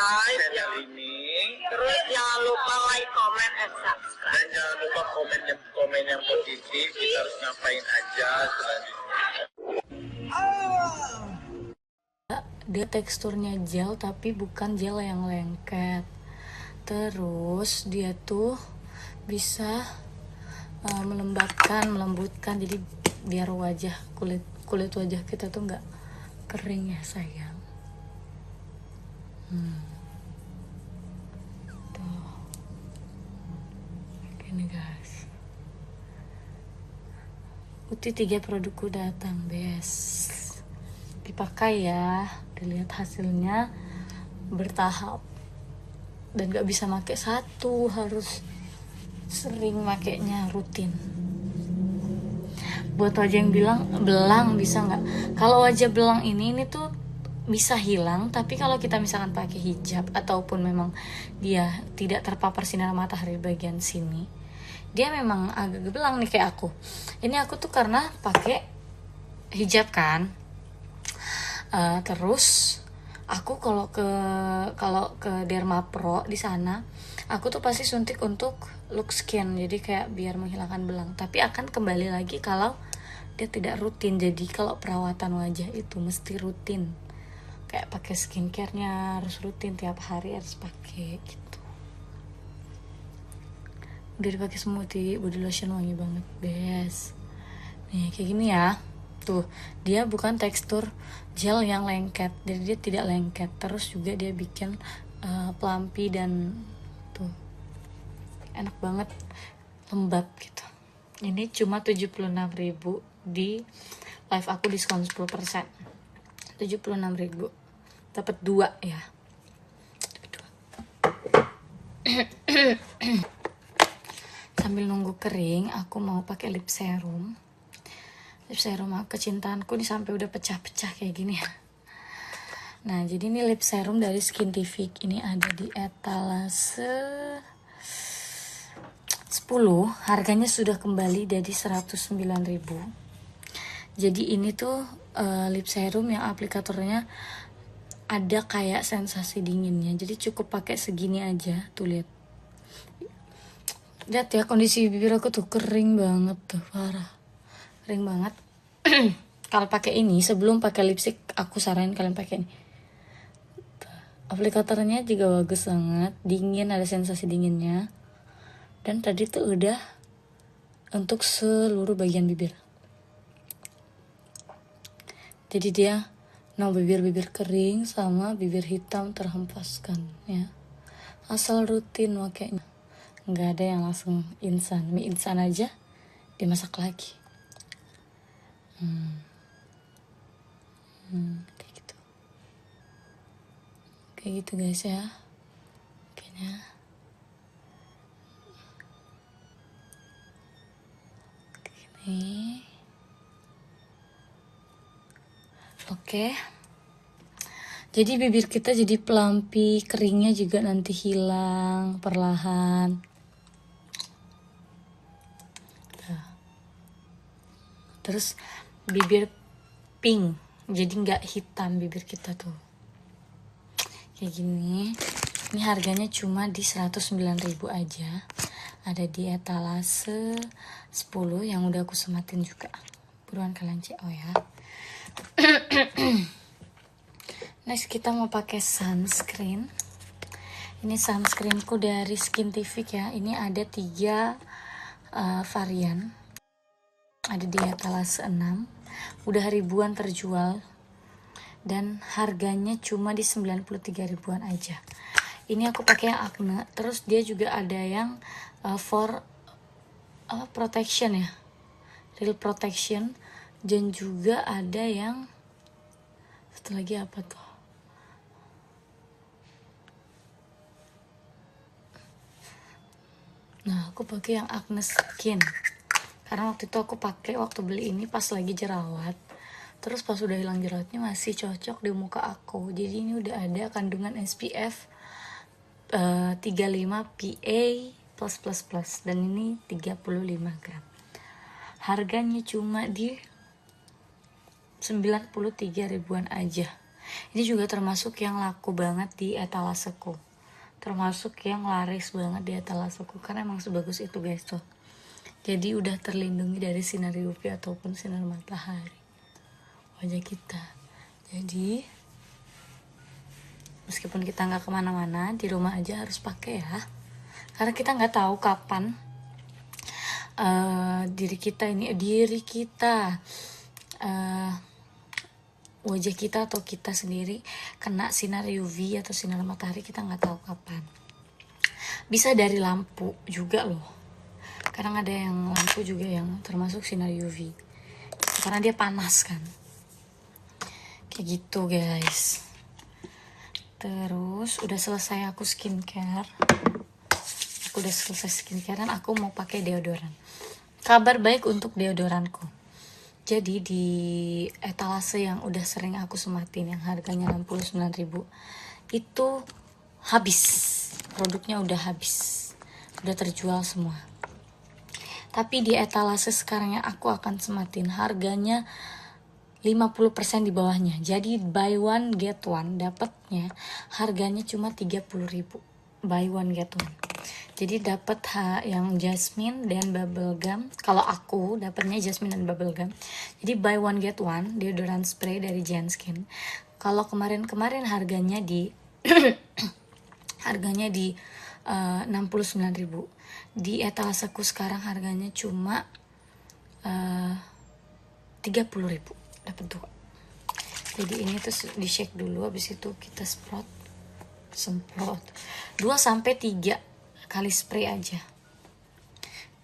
subscribe channel ini. terus jangan lupa like, comment, and subscribe. Dan jangan lupa komen yang positif. Kita harus ngapain aja selanjutnya. Dia teksturnya gel tapi bukan gel yang lengket. Terus dia tuh bisa melembutkan, jadi biar kulit wajah kita tuh nggak kering ya sayang. Tuh gini guys, Uti 3 produkku datang, best dipakai ya. Dilihat hasilnya bertahap dan gak bisa pakai satu, harus sering makainya, rutin. Buat wajah yang bilang belang bisa nggak? Kalau wajah belang ini tuh bisa hilang, tapi kalau kita misalkan pakai hijab ataupun memang dia tidak terpapar sinar matahari bagian sini, dia memang agak belang nih kayak aku. Ini aku tuh karena pakai hijab kan. Terus aku kalau ke Derma Pro di sana, aku tuh pasti suntik untuk look skin, jadi kayak biar menghilangkan belang. Tapi akan kembali lagi kalau dia tidak rutin. Jadi kalau perawatan wajah itu mesti rutin, kayak pakai skincare-nya harus rutin, tiap hari harus pakai gitu. Udah dipakai smoothie body lotion, wangi banget, best. Nih kayak gini ya. Tuh, dia bukan tekstur gel yang lengket, jadi dia tidak lengket. Terus juga dia bikin plumpy dan tuh enak banget, lembab gitu. Ini cuma 76.000 di live aku, diskon 10%. 76.000 dapat 2 ya. Sambil nunggu kering, aku mau pakai lip serum kecintaanku nih, sampai udah pecah-pecah kayak gini ya. Nah, jadi ini lip serum dari Skintific. Ini ada di etalase 10. Harganya sudah kembali dari 109.000. Jadi ini tuh lip serum yang aplikatornya ada kayak sensasi dinginnya. Jadi cukup pakai segini aja. Tuh lihat. Lihat ya, kondisi bibir aku tuh kering banget tuh, parah. Kering banget. Kalau pakai ini, sebelum pakai lipstick, aku saranin kalian pakai ini. Aplikatornya juga bagus banget, dingin, ada sensasi dinginnya. Dan tadi tuh udah untuk seluruh bagian bibir. Jadi dia bibir kering sama bibir hitam terhempaskan ya. Asal rutin makanya. Nggak ada yang langsung instan. Mie instan aja dimasak lagi. Kayak gitu guys ya. Kayaknya gini. Oke. Jadi bibir kita jadi plumpy, keringnya juga nanti hilang perlahan. Terus bibir pink, jadi nggak hitam bibir kita tuh. Kayak gini. Ini harganya cuma di 109.000 aja. Ada di etalase 10 yang udah aku sematin juga. Buruan kalian CO ya. Next kita mau pakai sunscreen. Ini sunscreenku dari Skintific ya. Ini ada 3 varian. Ada di etalase 6. Udah ribuan terjual. Dan harganya cuma di 93 ribuan aja. Ini aku pakai yang acne. Terus dia juga ada yang for protection ya, real protection. Dan juga ada yang satu lagi apa tuh, nah aku pakai yang acne skin karena waktu itu aku pakai waktu beli ini pas lagi jerawat. Terus pas udah hilang jerawatnya masih cocok di muka aku. Jadi ini udah ada kandungan SPF 35 PA+++, dan ini 35 gram. Harganya cuma di 93 ribuan aja. Ini juga termasuk yang laku banget di etalaseku, termasuk yang laris banget di etalaseku, karena emang sebagus itu guys tuh. Jadi udah terlindungi dari sinar UV ataupun sinar matahari wajah kita. Jadi meskipun kita nggak kemana-mana, di rumah aja harus pakai ya, karena kita nggak tahu kapan diri kita wajah kita atau kita sendiri kena sinar UV atau sinar matahari. Kita nggak tahu kapan. Bisa dari lampu juga loh, kadang ada yang lampu juga yang termasuk sinar UV karena dia panas kan, kayak gitu guys. Terus udah selesai aku skincare, dan aku mau pakai deodoran. Kabar baik untuk deodoranku. Jadi di etalase yang udah sering aku sematin yang harganya 69.000 itu habis, produknya udah habis, udah terjual semua. Tapi di etalase sekarang yang aku akan sematin harganya 50% di bawahnya. Jadi buy one get one, dapatnya harganya cuma 30.000. Buy one get one. Jadi dapat yang jasmine dan bubblegum. Kalau aku dapatnya jasmine dan bubblegum. Jadi buy one get one deodorant spray dari Genskin. Kalau kemarin harganya di harganya di 69.000. Di etalaseku sekarang harganya cuma 30.000. Dapat 2. Jadi ini terus di shake dulu, habis itu kita semprot 2-3 kali spray aja.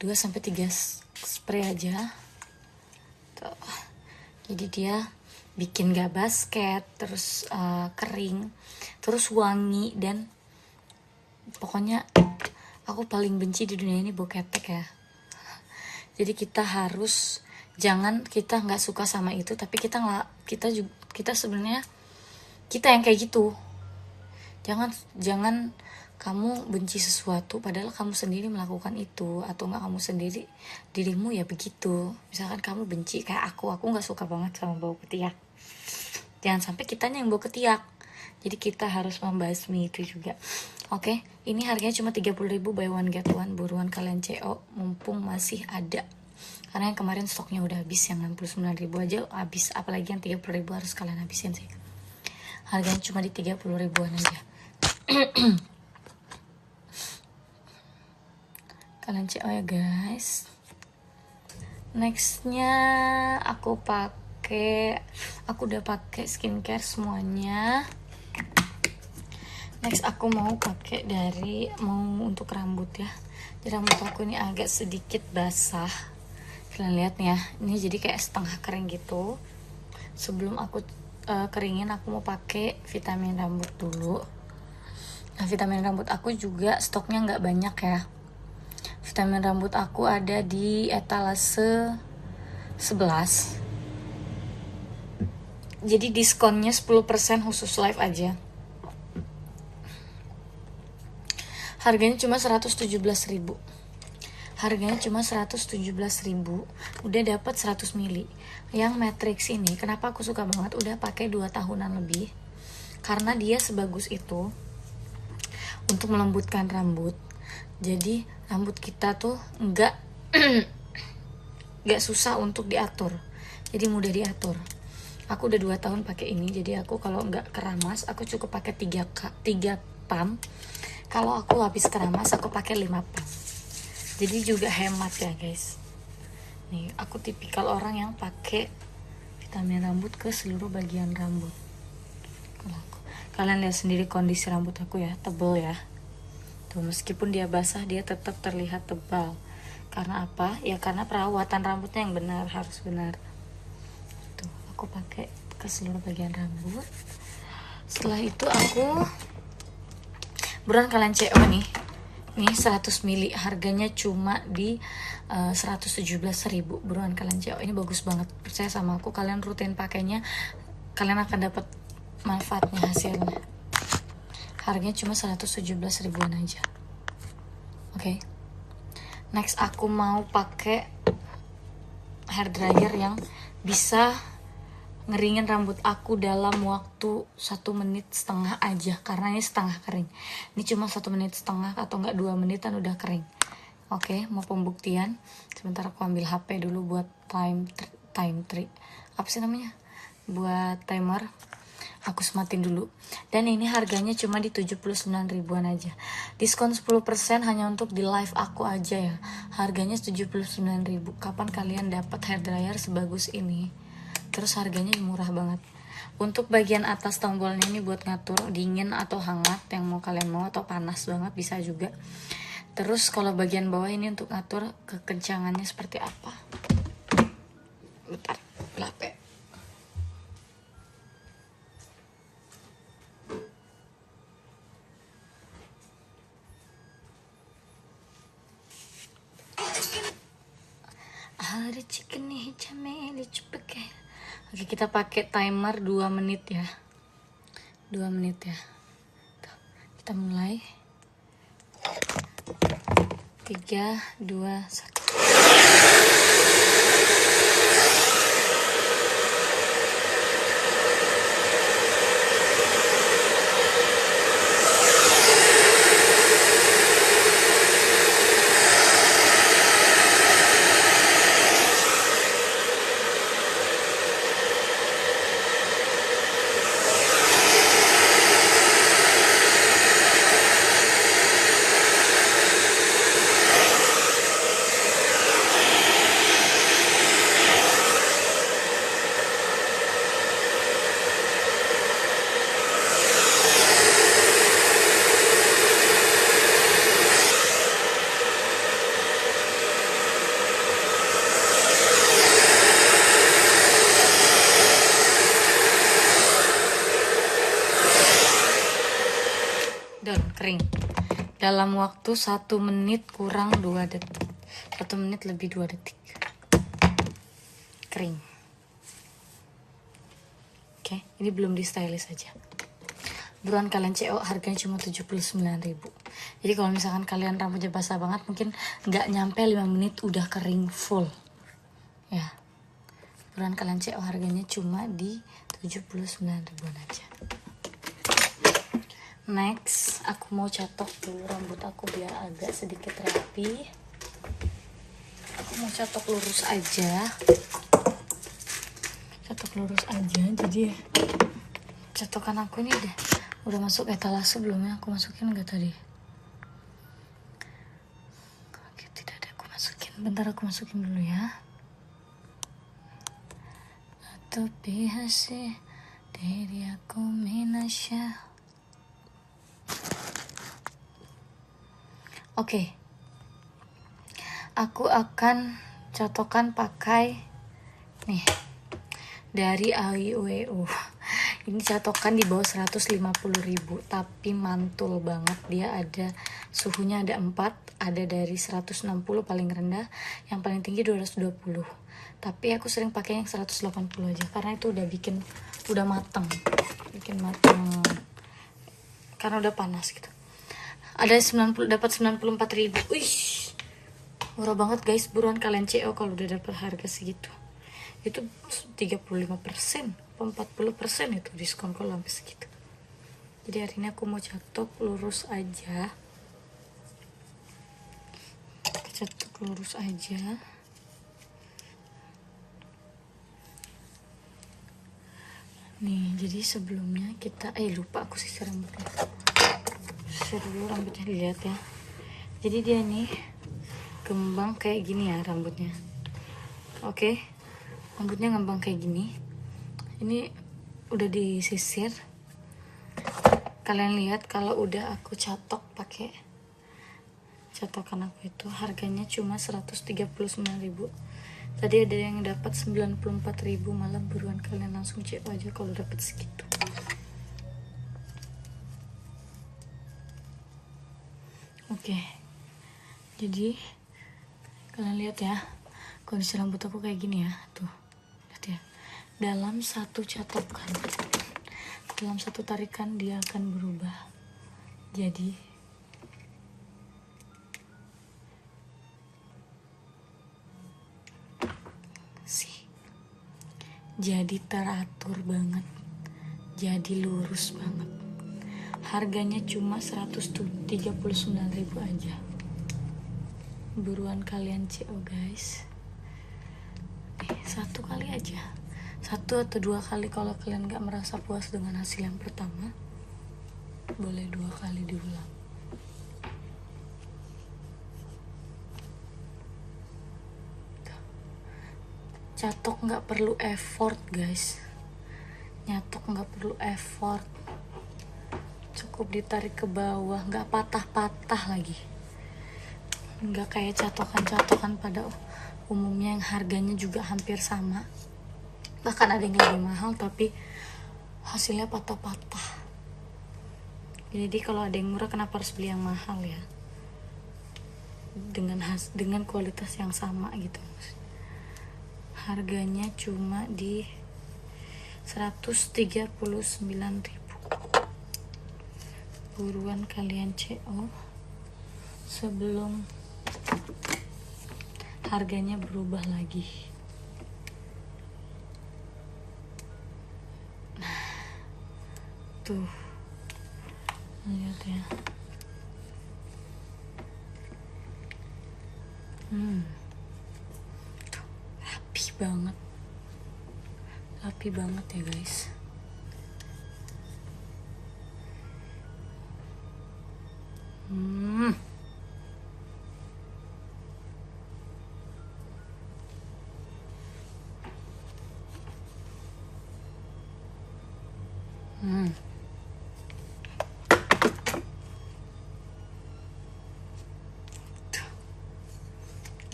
2-3 spray aja. Tuh. Jadi dia bikin gak basket, terus kering, terus wangi, dan pokoknya aku paling benci di dunia ini bau ketek ya. Jadi kita harus kita nggak suka sama itu, tapi kita sebenarnya kita yang kayak gitu. Jangan kamu benci sesuatu padahal kamu sendiri melakukan itu, atau nggak kamu sendiri dirimu ya begitu. Misalkan kamu benci kayak aku nggak suka banget sama bau ketiak. Jangan sampai kitanya yang bau ketiak. Jadi kita harus membasmi itu juga. Oke, ini harganya cuma 30.000 buy one get one. Buruan kalian CO mumpung masih ada. Karena yang kemarin stoknya udah habis, yang 69.000 aja habis, apalagi yang 30.000 harus kalian habisin sih. Harganya cuma di 30.000-an aja. Kalian CO ya guys. Nextnya aku udah pakai skincare semuanya. Next aku mau pakai untuk rambut ya. Jadi rambut aku ini agak sedikit basah. Kalian lihat nih ya, ini jadi kayak setengah kering gitu. Sebelum aku keringin, aku mau pakai vitamin rambut dulu. Nah, vitamin rambut aku juga stoknya nggak banyak ya. Vitamin rambut aku ada di etalase 11. Jadi diskonnya 10% khusus live aja. Harganya cuma 117.000. Harganya cuma 117.000. Udah dapat 100 ml. Yang Matrix ini kenapa aku suka banget, udah pakai 2 tahunan lebih. Karena dia sebagus itu untuk melembutkan rambut. Jadi rambut kita tuh enggak susah untuk diatur. Jadi mudah diatur. Aku udah 2 tahun pakai ini. Jadi aku kalau enggak keramas, aku cukup pakai 3 pump. Kalau aku habis keramas, aku pakai 5 pump. Jadi juga hemat ya guys. Nih, aku tipikal orang yang pakai vitamin rambut ke seluruh bagian rambut. Kalian lihat sendiri kondisi rambut aku ya, tebal ya. Tuh, meskipun dia basah, dia tetap terlihat tebal. Karena apa? Ya karena perawatan rambutnya yang benar, harus benar. Tuh, aku pakai ke seluruh bagian rambut. Setelah itu aku buruan kalian CO nih. Ini 100 ml, harganya cuma di 117.000. Buruan kalian CO, ini bagus banget. Percaya sama aku, kalian rutin pakainya, kalian akan dapat manfaatnya, hasilnya. Harganya cuma 117.000-an aja. Oke. Next aku mau pakai hair dryer yang bisa ngeringin rambut aku dalam waktu 1,5 menit aja, karena ini setengah kering. Ini cuma 1,5 menit atau enggak 2 menitan udah kering. Oke, mau pembuktian. Sebentar aku ambil HP dulu buat time trick. Apa sih namanya? Buat timer. Aku sematin dulu. Dan ini harganya cuma di 79 ribuan aja. Diskon 10% hanya untuk di live aku aja ya. Harganya 79 ribu. Kapan kalian dapat hair dryer sebagus ini? Terus harganya murah banget. Untuk bagian atas tombolnya ini buat ngatur dingin atau hangat yang mau kalian mau, atau panas banget bisa juga. Terus kalau bagian bawah ini untuk ngatur kekencangannya seperti apa. Bentar, lape. Ada chicken nih, cameli cepet. Oke, kita pakai timer 2 menit ya. 2 menit ya. Tuh, kita mulai. 3, 2, 1. Dan kering dalam waktu 1 menit kurang 2 detik. 1 menit lebih 2 detik kering. Oke, ini belum di stylist aja. Buruan kalian CO, harganya cuma 79 ribu. Jadi kalau misalkan kalian rambutnya basah banget, mungkin nggak nyampe 5 menit udah kering full ya. Buruan kalian CO, harganya cuma di 79 ribuan aja. Next, aku mau catok dulu rambut aku biar agak sedikit rapi. Aku mau catok lurus aja. Jadi catokan aku ini udah masuk etalase belum ya? Aku masukin nggak tadi? Oke, tidak ada aku masukin. Bentar aku masukin dulu ya. Tapi hasil diri aku minasya. Oke, aku akan catokan pakai nih dari AIWU. Ini catokan di bawah 150 ribu, tapi mantul banget. Dia ada suhunya ada 4, ada dari 160 paling rendah, yang paling tinggi 220. Tapi aku sering pakai yang 180 aja karena itu udah mateng karena udah panas gitu. Ada 90, dapat 94 ribu. Wih, murah banget guys. Buruan kalian CO kalau udah dapat harga segitu. Itu 35%, 40% itu diskon kalau sampai segitu. Jadi hari ini aku mau catok lurus aja. Catok lurus aja. Nih, jadi sebelumnya kita lupa aku sisir rambutnya. Sisir dulu rambutnya, dilihat ya. Jadi dia nih gembang kayak gini ya rambutnya. Oke, rambutnya ngembang kayak gini. Ini udah disisir. Kalian lihat kalau udah aku catok pakai catokan aku itu, harganya cuma 139 ribu. Tadi ada yang dapat 94 ribu, malah buruan kalian langsung cek aja kalau dapat segitu. Oke, jadi kalian lihat ya, kondisi rambut aku kayak gini ya, tuh, lihat ya. Dalam satu catokan, dalam satu tarikan dia akan berubah. Jadi jadi teratur banget, jadi lurus banget. Harganya cuma 139.000 aja. Buruan kalian CO guys. Satu kali aja, 1 atau 2 kali. Kalau kalian gak merasa puas dengan hasil yang pertama, boleh 2 kali diulang. Catok gak perlu effort guys, nyatok gak perlu effort, cukup ditarik ke bawah, gak patah-patah lagi. Gak kayak catokan-catokan pada umumnya yang harganya juga hampir sama, bahkan ada yang lebih mahal tapi hasilnya patah-patah. Jadi kalau ada yang murah, kenapa harus beli yang mahal ya, dengan kualitas yang sama gitu. Harganya cuma di 139.000. Buruan kalian CO sebelum harganya berubah lagi. Nah, tuh lihat ya. Rapi banget ya guys.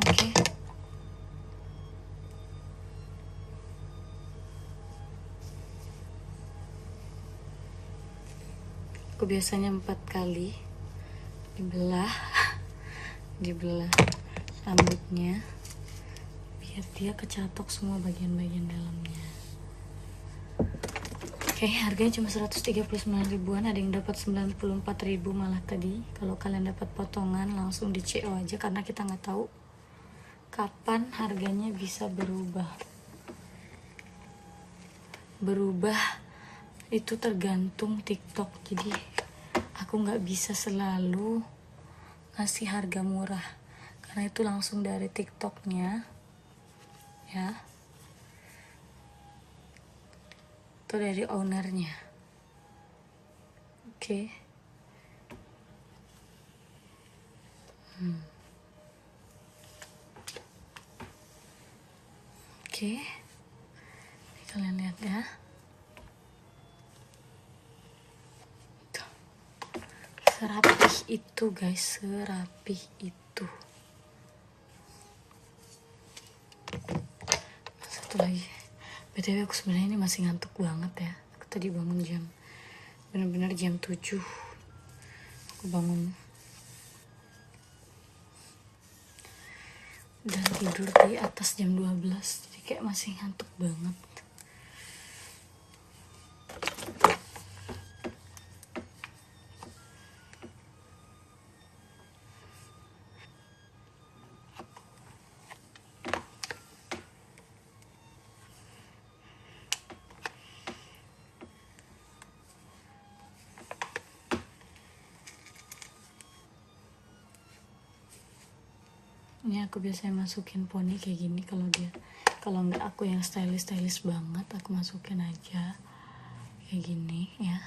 Oke. Aku biasanya 4 kali dibelah rambutnya biar dia kecatok semua bagian-bagian dalamnya. Oke, harganya cuma 139.000-an. Ada yang dapat 94.000 malah tadi. Kalau kalian dapat potongan langsung di CO aja, karena kita nggak tahu kapan harganya bisa berubah itu tergantung TikTok. Jadi aku nggak bisa selalu ngasih harga murah karena itu langsung dari TikToknya ya, itu dari ownernya. Oke. Oke. Ini kalian lihat ya. Serapih itu guys, serapih itu. Satu lagi. BTW aku sebenarnya ini masih ngantuk banget ya. Aku tadi bangun bener-bener jam 7. Aku bangun dan tidur di atas jam 12. Jadi kayak masih ngantuk banget. Ini aku biasanya masukin poni kayak gini kalau nggak aku yang stylish banget, aku masukin aja kayak gini ya.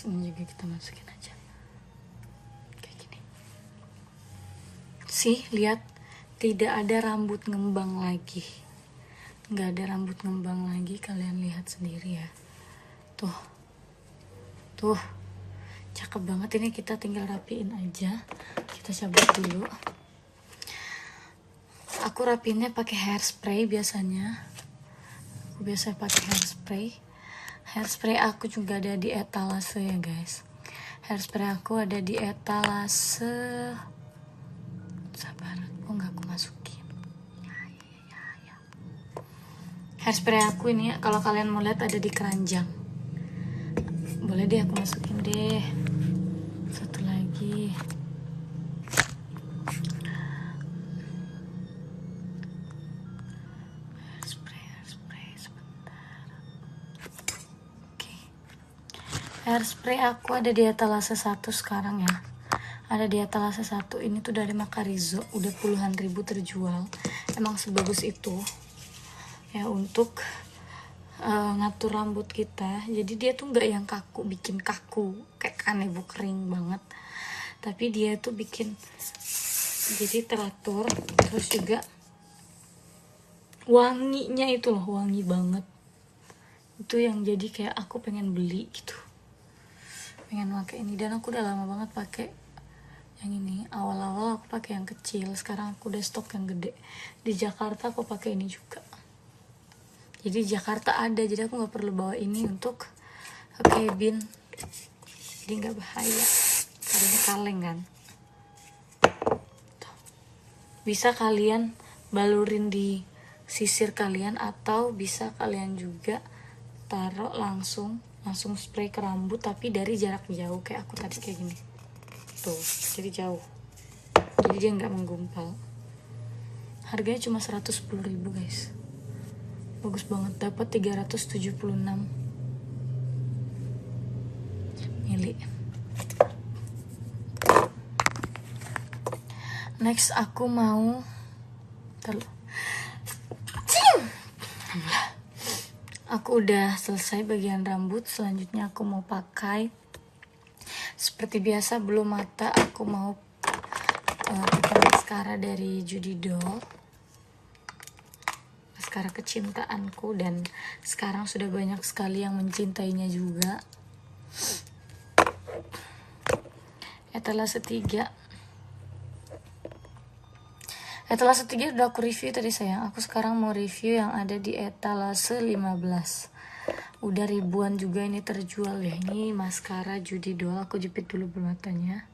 Ini juga kita masukin aja kayak gini. Sih, lihat, tidak ada rambut ngembang lagi, nggak ada rambut ngembang lagi. Kalian lihat sendiri ya, tuh cakep banget. Ini kita tinggal rapiin aja, kita cabut dulu. Aku rapiinnya pakai hairspray biasanya. Aku biasa pakai hairspray aku juga ada di etalase ya guys. Hairspray aku ada di etalase. Sabar, nggak aku masukin. Ya. Hairspray aku ini kalau kalian mau lihat ada di keranjang. Boleh deh aku masukin deh. Satu lagi. Hairspray sebentar. Oke. Hairspray aku ada di etalase 1 sekarang ya. Ada di etalase 1. Ini tuh dari Macarizo, udah puluhan ribu terjual. Emang sebagus itu ya untuk ngatur rambut kita. Jadi dia tuh nggak yang kaku, bikin kaku kayak kanebo kering banget, tapi dia tuh bikin jadi teratur. Terus juga wanginya itu loh, wangi banget. Itu yang jadi kayak aku pengen beli gitu, pengen pakai ini. Dan aku udah lama banget pakai yang ini. Awal-awal aku pakai yang kecil, sekarang aku udah stok yang gede. Di Jakarta aku pakai ini juga. Jadi Jakarta ada, jadi aku nggak perlu bawa ini untuk ke cabin. Jadi nggak bahaya, karena ini kaleng kan. Tuh. Bisa kalian balurin di sisir kalian, atau bisa kalian juga taruh langsung spray ke rambut, tapi dari jarak jauh kayak aku tadi kayak gini. Tuh, jadi jauh. Jadi dia nggak menggumpal. Harganya cuma 110.000 guys. Bagus banget, dapat 376 mili. Next aku mau aku udah selesai bagian rambut. Selanjutnya aku mau pakai seperti biasa belum mata. Aku mau pakai maskara dari Judy Doll, maskara kecintaanku, dan sekarang sudah banyak sekali yang mencintainya juga. Etalase 3 udah aku review tadi sayang. Aku sekarang mau review yang ada di etalase 15. Udah ribuan juga ini terjual ya. Ini maskara Judy Doll. Aku jepit dulu bermatanya.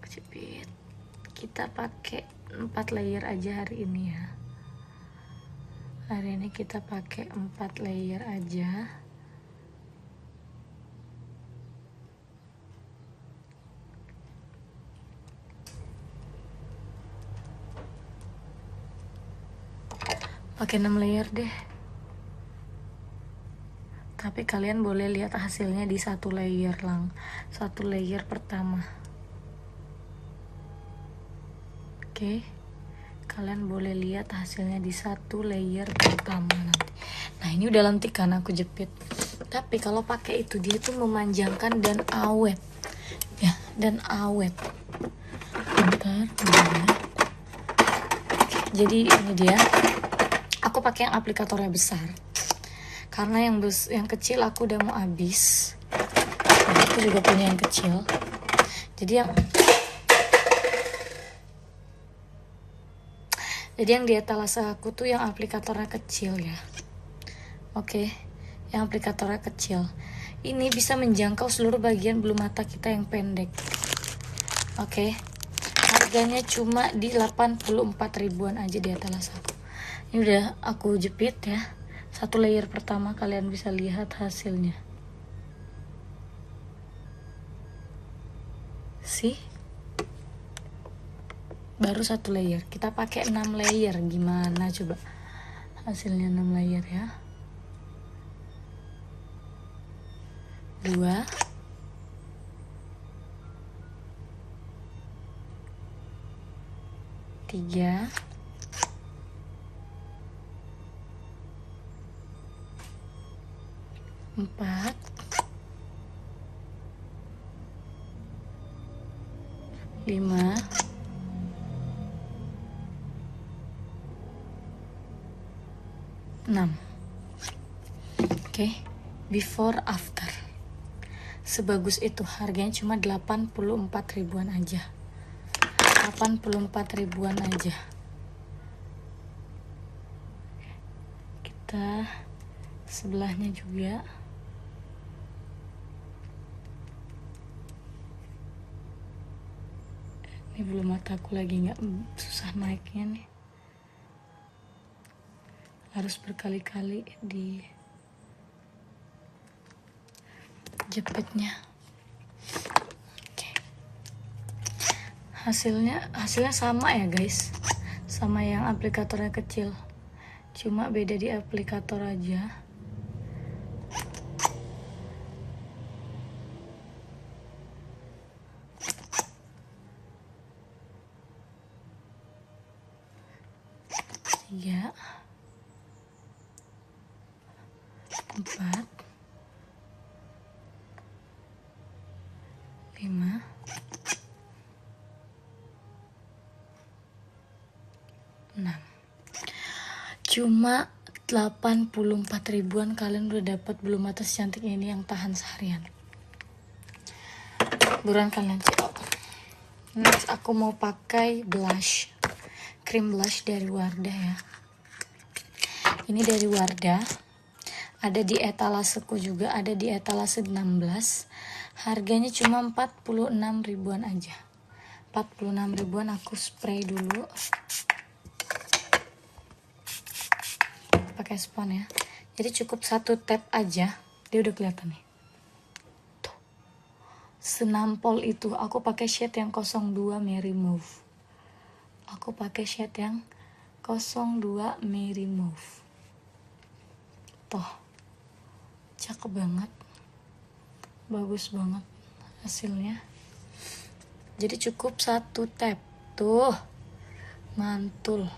Aku jepit. Kita pakai 4 layer aja hari ini ya. Hari ini kita pakai 4 layer aja. Pakai 6 layer deh. Tapi kalian boleh lihat hasilnya di 1 layer pertama. Oke. Kalian boleh lihat hasilnya di 1 layer pertama nanti. Nah, ini udah lentik kan aku jepit. Tapi kalau pakai itu dia tuh memanjangkan dan awet. Ya, dan awet. Bentar. Jadi ini dia. Aku pakai yang aplikatornya besar. Karena yang kecil aku udah mau habis. Nah, aku juga punya yang kecil. Jadi yang di etalase aku tuh yang aplikatornya kecil ya. Oke, yang aplikatornya kecil. Ini bisa menjangkau seluruh bagian bulu mata kita yang pendek. Oke. Harganya cuma di 84 ribuan aja di etalase aku. Ini udah aku jepit ya. 1 layer pertama, kalian bisa lihat hasilnya. Sih? Baru 1 layer. Kita pakai 6 layer. Gimana coba? Hasilnya 6 layer ya. 2 3 4 5 6. Oke, before after. Sebagus itu, harganya cuma 84 ribuan aja. 84 ribuan aja. Kita sebelahnya juga. Ini bulu mataku lagi nggak susah naiknya nih. Harus berkali-kali di jepitnya. Oke. Hasilnya sama ya guys, sama yang aplikatornya kecil, cuma beda di aplikator aja. Tiga, 4, 5, 6. Cuma 84 ribuan kalian udah dapat bulu mata secantik ini yang tahan seharian. Buruan kalian cek. Next aku mau pakai blush, cream blush dari Wardah ya. Ini dari Wardah, ada di etalaseku juga, ada di etalase 16. Harganya cuma 46 ribuan aja. 46 ribuan. Aku spray dulu pakai spons ya. Jadi cukup satu tap aja, dia udah kelihatan nih. Tuh. Senampol itu. Aku pakai shade yang 02 Merry Mauve. Aku pakai shade yang 02 Merry Mauve. Tuh. Cakep banget. Bagus banget hasilnya. Jadi cukup satu tap. Tuh. Mantul.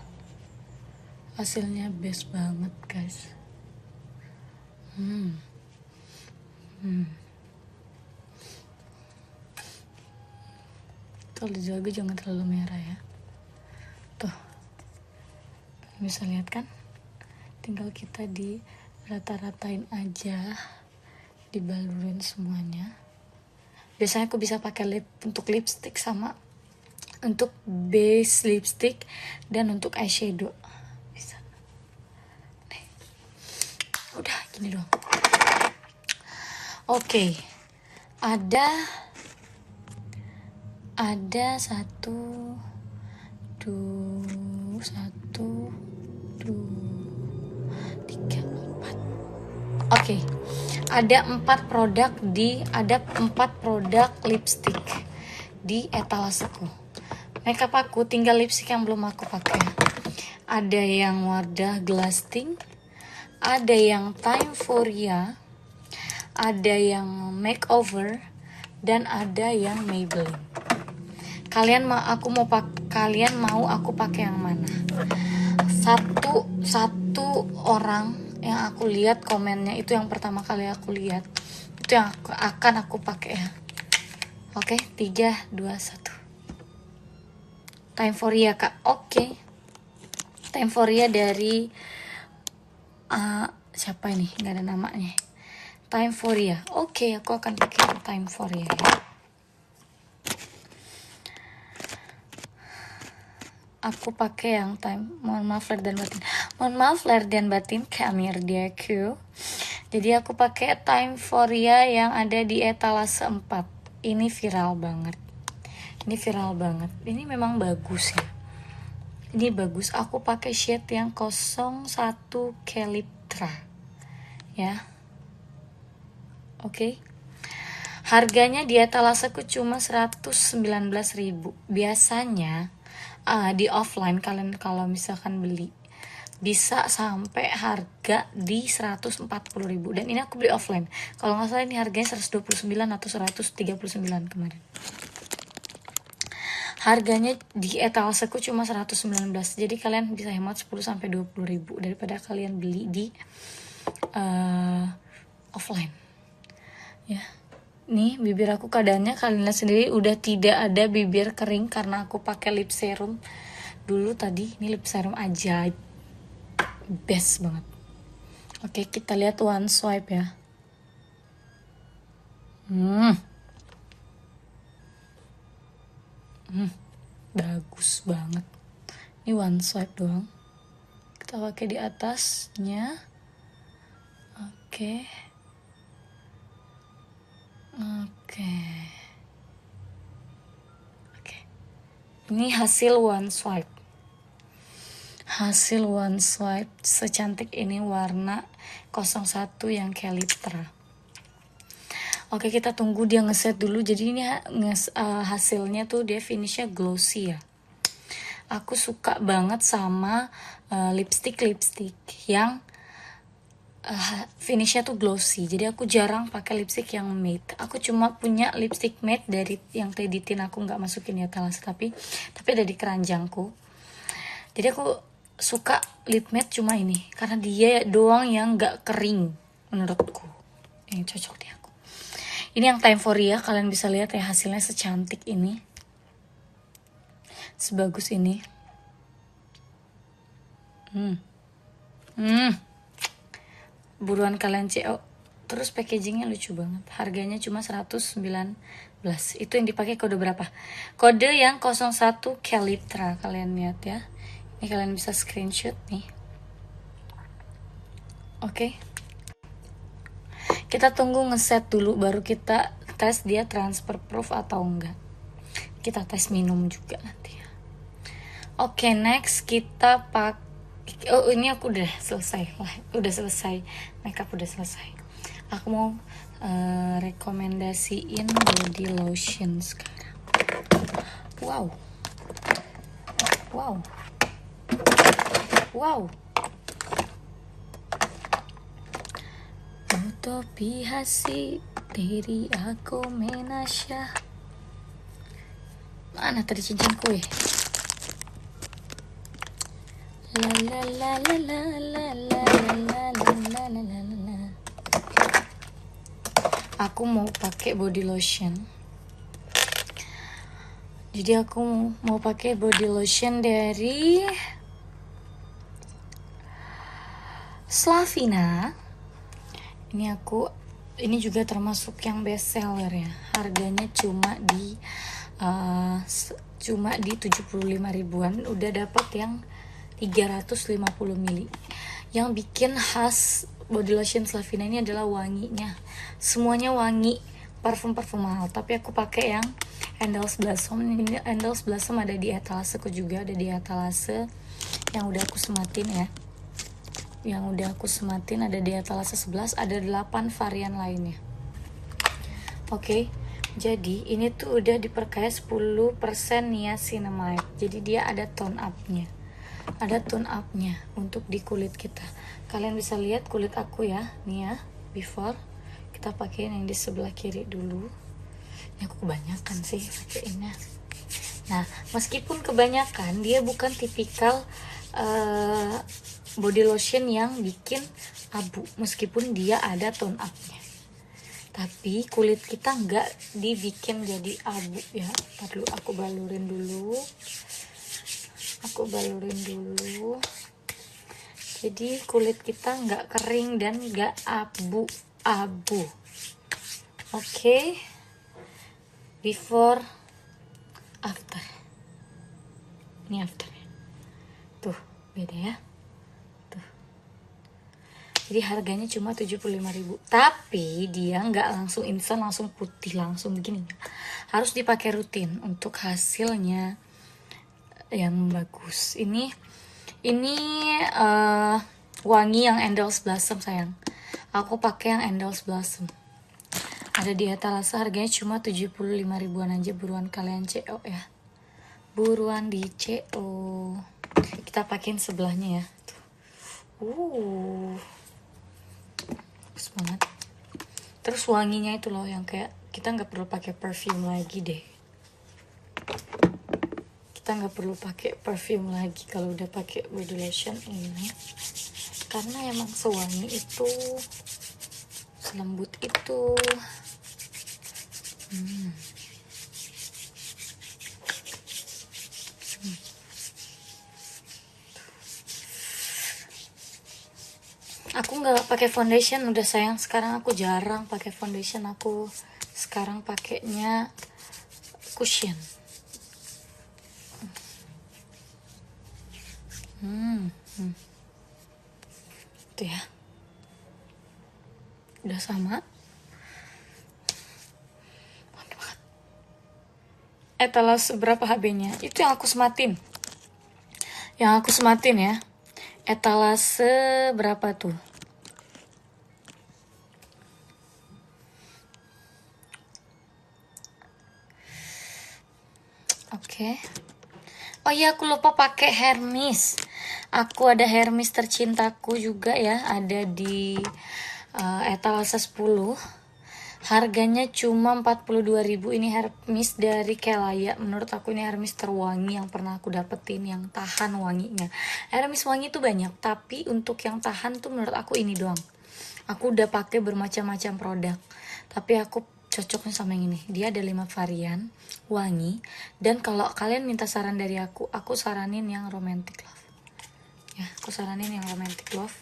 Hasilnya best banget guys. Kalau dijaga jangan terlalu merah ya. Tuh, bisa lihat kan? Tinggal kita di rata-ratain aja, dibalurin semuanya. Biasanya aku bisa pakai lip untuk lipstick sama untuk base lipstick dan untuk eyeshadow. Bisa. Nih. Udah gini doang. Oke. Ada 1, 2, 1, 2, 3, 4. Oke. Ada 4 produk lipstick di etalaseku. Makeup aku tinggal lipstick yang belum aku pakai. Ada yang Wardah Glasting, ada yang Timeforia, ada yang Makeover, dan ada yang Maybelline. Kalian mau aku pakai yang mana? Satu orang yang aku lihat komennya itu yang pertama kali aku lihat, itu yang akan aku pakai ya. Oke, 3, 2, 1. Timeforia kak. Oke. Timeforia dari siapa ini? Nggak ada namanya. Timeforia. Oke, aku akan pakai Timeforia ya. Aku pakai yang mohon maaf lahir dan batin kamirdiaku. Jadi aku pakai Timeforia yang ada di etalase 4. Ini viral banget. Ini memang bagus ya. Ini bagus. Aku pakai shade yang 01 Calyptra. Ya. Oke. Harganya di etalaseku cuma 119.000. Biasanya di offline kalian kalau misalkan beli bisa sampai harga di 140.000, dan ini aku beli offline. Kalau nggak salah ini harganya 129 atau 139 kemarin. Harganya di etalaseku cuma 119. Jadi kalian bisa hemat 10 sampai 20.000 daripada kalian beli di offline. Ya. Nih bibir aku keadaannya kalian lihat sendiri udah tidak ada bibir kering karena aku pakai lip serum dulu tadi. Ini lip serum ajaib, best banget. Oke, kita lihat one swipe ya. Bagus banget. Ini one swipe doang. Kita pakai di atasnya. Oke. Ini hasil one swipe. Hasil one swipe secantik ini warna 01 yang Kelitra. Oke, kita tunggu dia ngeset dulu. Jadi ini hasilnya tuh dia finishnya glossy ya. Aku suka banget sama lipstick yang finishnya tuh glossy. Jadi aku jarang pakai lipstick yang matte. Aku cuma punya lipstick matte dari yang tadi tin aku nggak masukin ya talas, tapi ada di keranjangku. Jadi aku suka lip matte cuma ini karena dia doang yang nggak kering menurutku, yang cocok di aku. Ini yang Time for Ya, kalian bisa lihat ya hasilnya secantik ini, sebagus ini. Buruan kalian CO. Terus packagingnya lucu banget. Harganya cuma 119. Itu yang dipakai kode berapa? Kode yang 01 Kelitra. Kalian lihat ya. Ini kalian bisa screenshot nih. Oke. Kita tunggu ngeset dulu baru kita tes dia transfer proof atau enggak. Kita tes minum juga nanti ya. Oke, next kita pakai. Oh, ini aku udah selesai lah. Udah selesai. Makeup udah selesai. Aku mau rekomendasiin body lotion sekarang. Wow. Utopi hasi diri aku menasya. Mana tadi cincinku ya? La la la la la la la la la la la. Aku mau pakai body lotion. Jadi aku mau pakai body lotion dari Slavina. Ini juga termasuk yang best seller ya. Harganya cuma di 75 ribuan. Udah dapat yang 350 ml. Yang bikin khas body lotion Slavina ini adalah wanginya. Semuanya wangi, parfum mahal. Tapi aku pakai yang Andals Blossom. Ini Andals Blossom ada di etalaseku juga, ada di etalase yang udah aku sematin ya. Yang udah aku sematin ada di etalase 11, ada 8 varian lainnya. Oke. Jadi ini tuh udah diperkaya 10% niacinamide. Jadi dia ada tone up-nya. Ada tone up-nya untuk di kulit kita. Kalian bisa lihat kulit aku ya, nih ya, before. Kita pakai yang di sebelah kiri dulu. Ini aku kebanyakan sih pakainya. Nah, meskipun kebanyakan, dia bukan tipikal body lotion yang bikin abu, meskipun dia ada tone up-nya. Tapi kulit kita nggak dibikin jadi abu ya. Ntar dulu aku balurin dulu. Jadi kulit kita nggak kering dan nggak abu-abu. Oke. Before, after. Ini afternya. Tuh, beda ya. Tuh. Jadi harganya cuma 75.000. Tapi dia nggak langsung instan, langsung putih, langsung begini. Harus dipakai rutin untuk hasilnya yang bagus. Ini wangi yang Andals Blossom sayang. Aku pakai yang Andals Blossom. Ada di etalase, harganya cuma 75 ribuan aja. Buruan kalian CO ya. Buruan di CO. Kita pakein sebelahnya ya. Bagus banget. Terus wanginya itu loh yang kayak kita nggak perlu pakai perfume lagi deh. Kita nggak perlu pakai perfume lagi kalau udah pakai body lotion ini, karena emang sewangi itu, selembut itu. Aku nggak pakai foundation udah sayang. Sekarang aku jarang pakai foundation. Aku sekarang pakainya cushion. Tuh ya. Udah sama. etalase berapa HB-nya? Itu yang aku sematin. Yang aku sematin ya. Etalase berapa tuh? Oke. Oh iya, aku lupa pakai Hermes. Aku ada Hermes tercintaku juga ya, ada di etalase 10. Harganya cuma 42.000. Ini Hermes dari Kelaya. Menurut aku ini Hermes terwangi yang pernah aku dapetin, yang tahan wanginya. Hermes wangi tuh banyak, tapi untuk yang tahan tuh menurut aku ini doang. Aku udah pakai bermacam-macam produk, tapi aku cocoknya sama yang ini. Dia ada 5 varian wangi, dan kalau kalian minta saran dari aku saranin yang Romantic Love. Ya, aku saranin yang Romantic Love.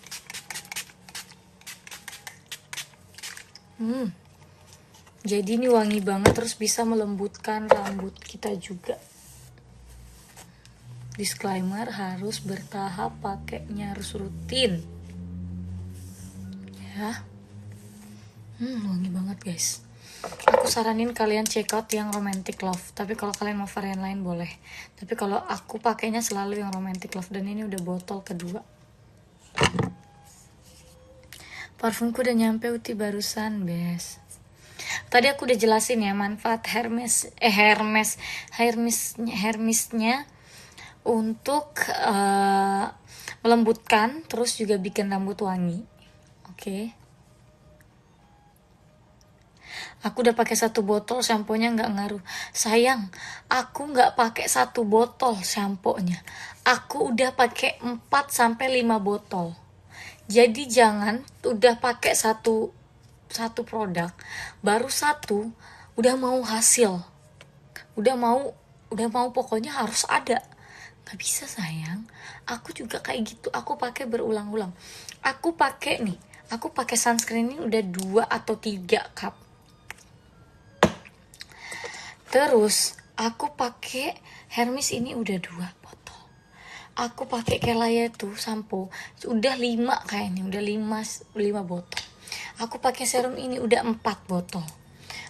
Jadi ini wangi banget, terus bisa melembutkan rambut kita juga. Disclaimer, harus bertahap pakainya, harus rutin. Ya. Wangi banget guys. Aku saranin kalian check out yang Romantic Love. Tapi kalau kalian mau varian lain boleh. Tapi kalau aku pakainya selalu yang Romantic Love, dan ini udah botol kedua. Parfumku udah nyampe Uti barusan, bes. Tadi aku udah jelasin ya manfaat Hermesnya untuk melembutkan, terus juga bikin rambut wangi. Oke. Aku udah pakai 1 botol, shampoo-nya nggak ngaruh. Sayang, aku nggak pakai 1 botol shampoo-nya. Aku udah pakai 4-5 botol. Jadi jangan udah pakai satu produk, baru 1 udah mau hasil, udah mau pokoknya harus ada. Nggak bisa sayang. Aku juga kayak gitu. Aku pakai berulang-ulang. Aku pakai sunscreen ini udah 2 atau 3 cup. Terus aku pakai Hermes ini udah 2 botol. Aku pakai Kelaya tuh sampo udah 5 kayaknya, udah 5 botol. Aku pakai serum ini udah 4 botol.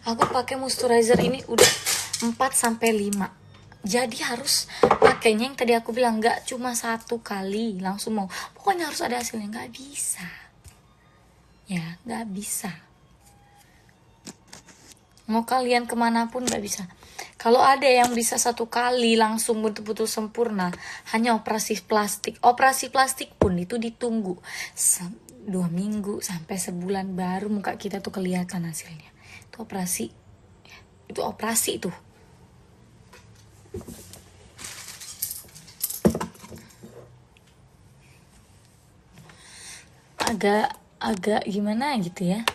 Aku pakai moisturizer ini udah 4-5. Jadi harus pakainya yang tadi aku bilang, nggak cuma 1 kali langsung mau. Pokoknya harus ada hasilnya, nggak bisa. Ya, nggak bisa. Mau kalian kemanapun nggak bisa. Kalau ada yang bisa 1 kali langsung betul-betul sempurna, hanya operasi plastik. Operasi plastik pun itu ditunggu 2 minggu sampai sebulan baru muka kita tuh kelihatan hasilnya. Itu operasi. Itu operasi tuh. Agak gimana gitu ya.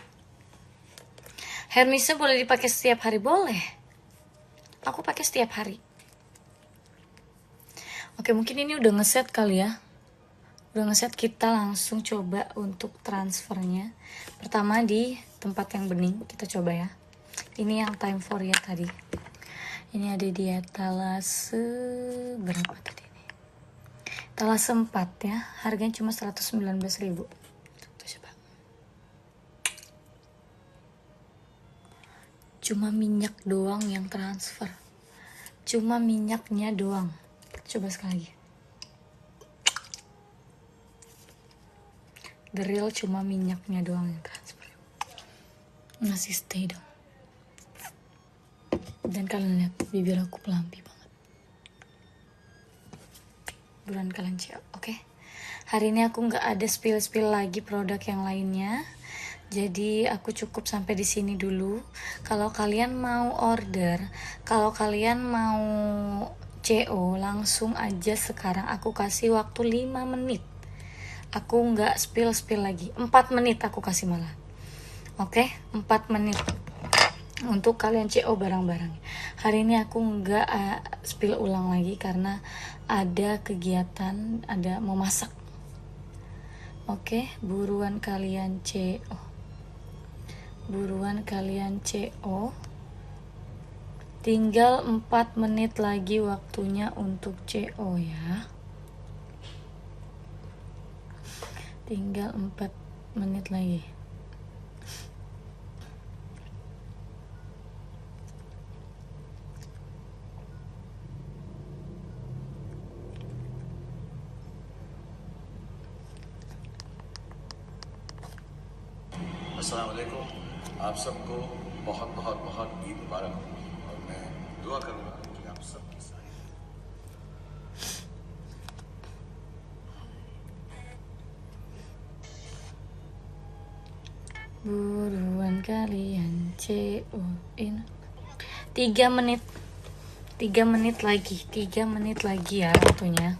Hermesnya boleh dipakai setiap hari, boleh. Aku pakai setiap hari. Oke, mungkin ini udah ngeset kali ya. Udah ngeset, kita langsung coba untuk transfernya. Pertama di tempat yang bening, kita coba ya. Ini yang time for ya tadi. Ini ada di etalase berapa tadi nih? Etalase 4 ya. Harganya cuma 119.000. Tuh coba. Cuma minyak doang yang transfer. Cuma minyaknya doang. Coba sekali lagi. The real cuma minyaknya doang yang transfer. Masih stay dong. Dan kalian lihat bibir aku pelampi banget. Buruan kalian cek, oke? Hari ini aku nggak ada spill lagi produk yang lainnya. Jadi aku cukup sampai di sini dulu. Kalau kalian mau order, kalau kalian mau CO, langsung aja sekarang. Aku kasih waktu 5 menit. Aku nggak spill lagi. 4 menit aku kasih malah. Oke, 4 menit untuk kalian CO barang-barang. Hari ini aku nggak spill ulang lagi karena ada kegiatan, ada mau masak. Oke, buruan kalian CO. Buruan kalian CO. Tinggal 4 menit lagi waktunya untuk CO ya. Tinggal 4 menit lagi. अस्सलाम वालेकुम, आप सबको बहुत बहुत बहुत ईद मुबारक हो और मैं दुआ करूँगा कि आप सबकी सारी Buruan kalian CO-in 3 menit 3 menit lagi 3 menit lagi ya waktunya.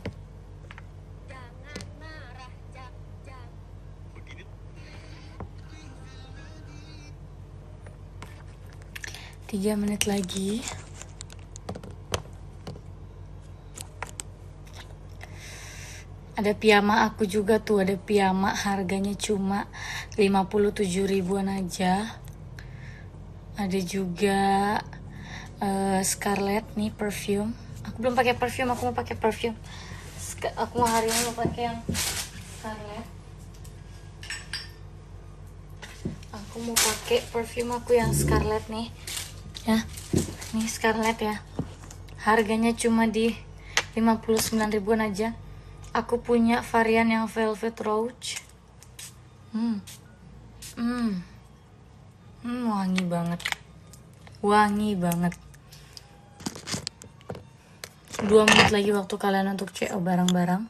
Tiga menit lagi. Ada piyama aku juga tuh, ada piyama harganya cuma 57 ribuan aja. Ada juga Scarlett nih perfume. Aku belum pakai perfume, aku mau pakai perfume. Aku hari ini mau pakai yang Scarlett. Aku mau pakai perfume aku yang Scarlett nih. Ya. Nih Scarlett ya. Harganya cuma di 59 ribuan aja. Aku punya varian yang Velvet Rouge. Wangi banget. Wangi banget. 2 menit lagi waktu kalian untuk CO barang-barang.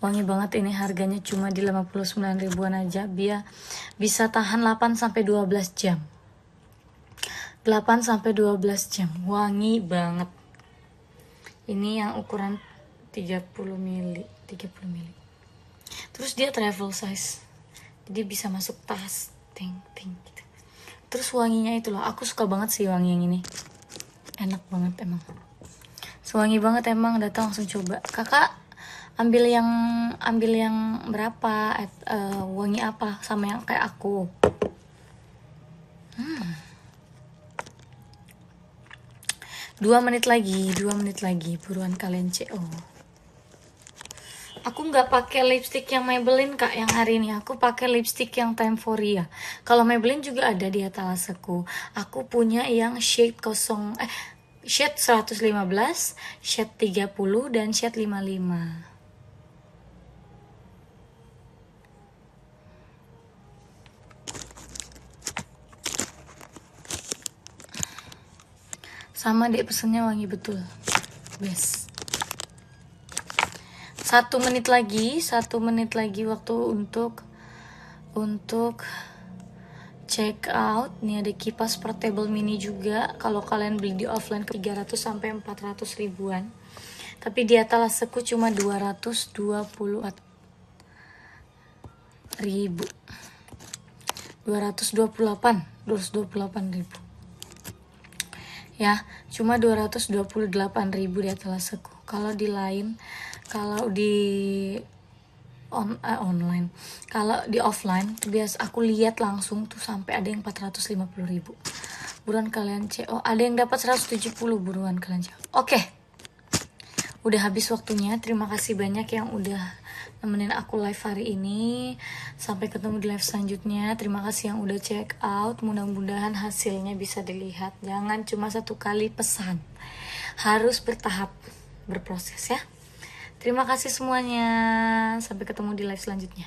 Wangi banget ini, harganya cuma di 59 ribuan aja. Biar bisa tahan 8 sampai 12 jam. 8 sampai 12 jam. Wangi banget. Ini yang ukuran 30 mili. Terus dia travel size. Jadi bisa masuk tas. Ting gitu. Terus wanginya itu loh, aku suka banget sih wangi yang ini. Enak banget emang. Wangi banget emang, datang langsung coba. Kakak ambil yang berapa? Wangi apa sama yang kayak aku? 2 menit lagi, buruan kalian CO. Aku nggak pakai lipstick yang Maybelline kak yang hari ini. Aku pakai lipstick yang Time Foria. Kalau Maybelline juga ada di etalaseku. Aku punya yang shade 115, shade 30 dan shade 55. Sama deh, pesennya wangi betul. Best. 1 menit lagi waktu untuk check out. Nih ada kipas portable mini juga. Kalau kalian beli di offline ke 300 sampai 400 ribuan. Tapi di etalaseku cuma 224 ribu. 228 ribu. Ya, cuma 228 ribu di etalaseku. Kalau di lain, kalau di online, kalau di offline biasa aku lihat langsung tuh sampai ada yang 450 ribu. Buruan kalian CO. Ada yang dapat 170, buruan kalian CO. Oke, udah habis waktunya. Terima kasih banyak yang udah nemenin aku live hari ini. Sampai ketemu di live selanjutnya. Terima kasih yang udah check out. Mudah-mudahan hasilnya bisa dilihat. Jangan cuma 1 kali pesan, harus bertahap, berproses ya. Terima kasih semuanya. Sampai ketemu di live selanjutnya.